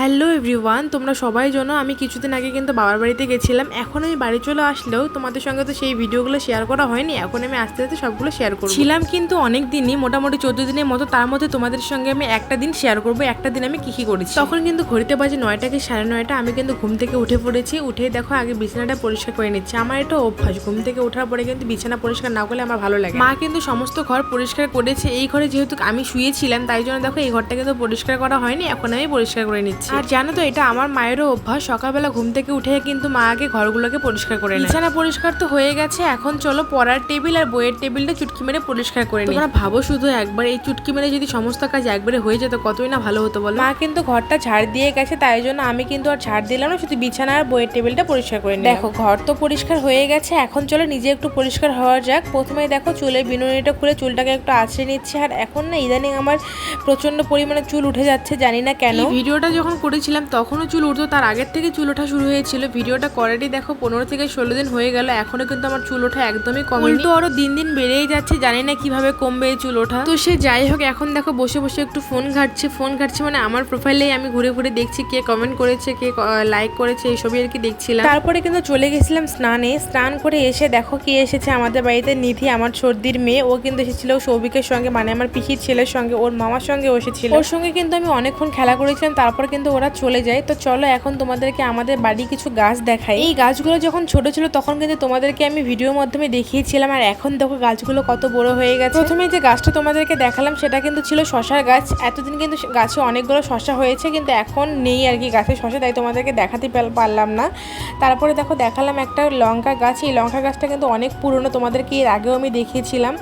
Hello everyone, তোমরা সবাই জানো আমি কিছুদিন আগে কিন্তু বাবার বাড়িতে গেছিলাম। এখন আমি বাড়ি চলে আসলেও তোমাদের সঙ্গে তো সেই ভিডিওগুলো শেয়ার করা হয়নি। এখন আমি আস্তে আস্তে সবগুলো শেয়ার করব। ছিলাম কিন্তু অনেক দিনই, মোটামুটি 14 দিনের মতো। তার মধ্যে তোমাদের সঙ্গে আমি একটা দিন শেয়ার করব, একটা দিন আমি কী করেছি। তখন কিন্তু ঘড়িতে বাজে 9টা কি 9:30। আমি কিন্তু ঘুম থেকে উঠে পড়েছি। উঠে দেখো আগে বিছানাটা পরিষ্কার করে নিচ্ছি। আমার এটা অভ্যাস, ঘুম থেকে ওঠার পরে কিন্তু বিছানা পরিষ্কার না করলে আমার ভালো লাগে। মা কিন্তু সমস্ত ঘর পরিষ্কার করেছে। এই ঘরে যেহেতু আমি শুয়েছিলাম তাই জন্য দেখো এই ঘরটা কিন্তু পরিষ্কার করা হয়নি, এখন আমি পরিষ্কার করে নিচ্ছি। আর জানো তো এটা আমার মায়েরও অভ্যাস, সকালবেলা ঘুম থেকে উঠে কিন্তু মা আগে ঘরগুলোকে পরিষ্কার করে নেয়। বিছানা পরিষ্কার তো হয়ে গেছে, এখন চলো পড়ার টেবিল আর বইয়ের টেবিলটা চুটকি মেরে পরিষ্কার করে নিই। তোমরা ভাবো শুধু একবার এই চুটকি মেরে যদি সমস্ত কাজ একবারে হয়ে যেত কতই না ভালো হতো বলো। মা কিন্তু ঘরটা ঝাড় দিয়ে গেছে, তাই জন্য আমি কিন্তু আর ঝাড় দিলাম না, শুধু বিছানা আর বইয়ের টেবিলটা পরিষ্কার করে নিই। দেখো ঘর তো পরিষ্কার হয়ে গেছে, এখন চলো নিজে একটু পরিষ্কার হওয়া যাক। প্রথমে দেখো চুলের বিনুনিটা খুলে চুলটাকে একটু আঁচড়ে নিচ্ছি। আর এখন না ইদানিং আমার প্রচন্ড পরিমাণে চুল উঠে যাচ্ছে, জানি না কেন। ভিডিওটা যখন করেছিলাম তখনও চুল উঠতো, তার আগের থেকে চুল ওঠা শুরু হয়েছিল। ভিডিওটা করারই দেখো 15 থেকে 16 দিন হয়ে গেল, এখনো কিন্তু আমার চুল ওঠা একদমই কমেনি, তো আরো দিন দিন বেড়েই যাচ্ছে, জানি না কিভাবে কমবে এই চুল ওঠা। তো সে যাই হোক, এখন দেখো বসে বসে একটু ফোন ঘাটছি মানে আমার প্রোফাইলেই আমি ঘুরে ঘুরে দেখছি কে কমেন্ট করেছে, কে লাইক করেছে, এইসবই আর কি দেখছিলাম। তারপরে কিন্তু চলে গেছিলাম স্নানে। স্নান করে এসে দেখো কে এসেছে আমাদের বাড়িতে, নিধি, আমার সর্দির মেয়ে। ও কিন্তু এসেছিল সৌভিকের সঙ্গে, মানে আমার পিসির ছেলের সঙ্গে, ওর মামার সঙ্গে এসেছিল। ওর সঙ্গে কিন্তু আমি অনেকক্ষণ খেলা করেছিলাম, তারপর কিন্তু ওরা চলে যায়। তো চলো এখন তোমাদেরকে আমাদের বাড়ি কিছু গাছ দেখাই। এই গাছগুলো যখন ছোট ছিল তখন কিন্তু তোমাদেরকে আমি ভিডিওর মাধ্যমে দেখিয়েছিলাম, আর এখন দেখো গাছগুলো কত বড় হয়ে গেছে। প্রথমে যে গাছটা তোমাদেরকে দেখালাম সেটা কিন্তু ছিল শশার গাছ। এতদিন কিন্তু গাছে অনেকগুলো শশা হয়েছে, কিন্তু এখন নেই আর কি গাছে শশা, তাই তোমাদেরকে দেখাতে পারলাম না। তারপরে দেখো দেখালাম একটা লঙ্কা গাছ। এই লঙ্কা গাছটা কিন্তু অনেক পুরনো, তোমাদেরকে এর আগেও আমি দেখিয়েছিলাম।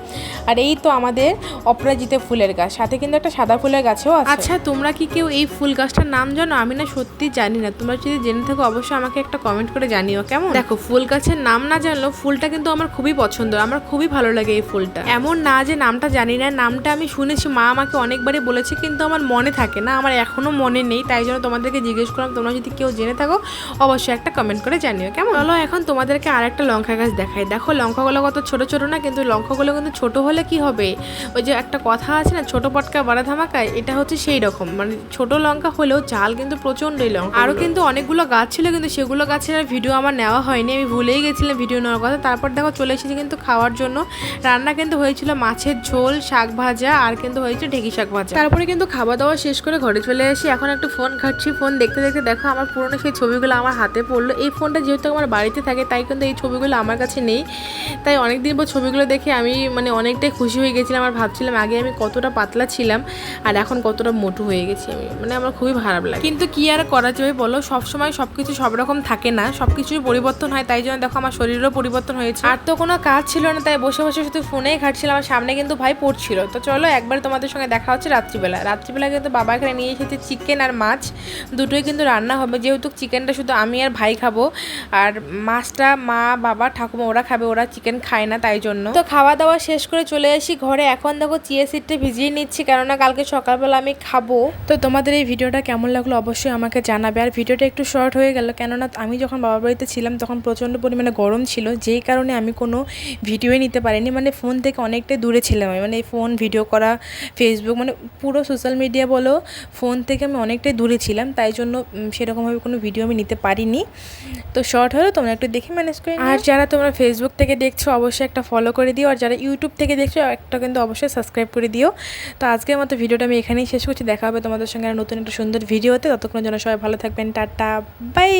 আর এই তো আমাদের অপরাজিতা ফুলের গাছ, সাথে কিন্তু একটা সাদা ফুলের গাছও আছে। আচ্ছা তোমরা কি কেউ এই ফুল গাছটার নাম জানো? আমি না সত্যি জানি না, তোমরা যদি জেনে থাকো অবশ্যই আমাকে একটা কমেন্ট করে জানিও কেমন। দেখো ফুল গাছের নাম না জানলেও ফুলটা কিন্তু আমার খুবই পছন্দ, আমার খুবই ভালো লাগে এই ফুলটা। এমন না যে নামটা জানি না, নামটা আমি শুনেছি, মা আমাকে অনেকবারই বলেছে, কিন্তু আমার মনে থাকে না, আমার এখনো মনে নেই, তাই জন্য তোমাদেরকে জিজ্ঞেস করলাম। তোমরা যদি কেউ জেনে থাকো অবশ্যই একটা কমেন্ট করে জানিও কেমন। চলো এখন তোমাদেরকে আর একটা লঙ্কা গাছ দেখাই। দেখো লঙ্কাগুলো কত ছোট ছোট না, কিন্তু লঙ্কাগুলো কিন্তু ছোট হলে কি হবে, ওই যে একটা কথা আছে না, ছোট পটকা বড় ধামাকায়, এটা হচ্ছে সেই রকম। মানে ছোট লঙ্কা হলেও ঝাল কিন্তু প্রচন্ডই লঙ্কা। আরও কিন্তু অনেকগুলো গাছ ছিল, কিন্তু সেগুলো গাছের ভিডিও আমার নেওয়া হয়নি, আমি ভুলেই গেছিলাম ভিডিও নেওয়ার কথা। তারপর দেখো চলে এসেছি কিন্তু খাওয়ার জন্য। রান্না কিন্তু হয়েছিল মাছের ঝোল, শাক ভাজা, আর কিন্তু হয়েছে ঢেঁকি শাক ভাজা। তারপরে কিন্তু খাওয়া দাওয়া শেষ করে ঘরে চলে আসি। এখন একটু ফোন ঘাটছি, ফোন দেখতে দেখতে দেখো আমার পুরনো সেই ছবিগুলো আমার হাতে পড়লো। এই ফোনটা যেহেতু আমার বাড়িতে থাকে তাই কিন্তু এই ছবিগুলো আমার কাছে নেই, তাই অনেকদিন পর ছবিগুলো দেখে আমি মানে অনেকটাই খুশি হয়ে গেছিলাম। আর ভাবছিলাম আগে আমি কতটা পাতলা ছিলাম আর এখন কতটা মোটু হয়ে গেছি আমি, মানে আমার খুবই খারাপ লাগে। কিন্তু কি আর করা যাবে বলো, সবসময় সবকিছু সব রকম থাকে না, সবকিছুই পরিবর্তন হয়, তাই জন্য দেখো আমার শরীরেরও পরিবর্তন হয়েছে। আর তো কোনো কাজ ছিল না, তাই বসে বসে শুধু ফোনেই ঘাটছিলাম। আমার সামনে কিন্তু ভাই পড়ছিল। তো চলো একবার তোমাদের সঙ্গে দেখা হচ্ছে রাত্রিবেলা কিন্তু বাবা এখানে নিয়ে এসেছে চিকেন আর মাছ, দুটোই কিন্তু রান্না হবে। যেহেতু চিকেনটা শুধু আমি আর ভাই খাবো, আর মাছটা মা, বাবা, ঠাকুমা ওরা খাবে, ওরা চিকেন খায় না, তাই জন্য। তো খাওয়া দাওয়া শেষ করে চলে আসি ঘরে। এখন দেখো চিয়া সিডটা ভিজিয়ে নিচ্ছি, কেননা কালকে সকালবেলা আমি খাবো। তো তোমাদের এই ভিডিওটা কেমন লাগলো অবশ্যই আমাকে জানাবে। আর ভিডিওটা একটু শর্ট হয়ে গেল, কেননা আমি যখন বাবার বাড়িতে ছিলাম তখন প্রচণ্ড পরিমাণে গরম ছিল, যেই কারণে আমি কোনো ভিডিওই নিতে পারিনি। মানে ফোন থেকে অনেকটাই দূরে ছিলাম আমি, মানে ফোন, ভিডিও করা, ফেসবুক, মানে পুরো সোশ্যাল মিডিয়া বলো, ফোন থেকে আমি অনেকটাই দূরে ছিলাম, তাই জন্য সেরকমভাবে কোনো ভিডিও আমি নিতে পারিনি। তো শর্ট হলো, তোমরা একটু দেখে ম্যানেজ করে। আর যারা তোমরা ফেসবুক থেকে দেখছো অবশ্যই একটা ফলো করে দিও, আর যারা ইউটিউব থেকে দেখছো একটা কিন্তু অবশ্যই সাবস্ক্রাইব করে দিও। তো আজকের মতো ভিডিওটা আমি এখানেই শেষ করছি, দেখা হবে তোমাদের সঙ্গে আর নতুন একটা সুন্দর ভিডিওতে। ততক্ষণের জন্য সবাই ভালো থাকবেন, টাটা, বাই।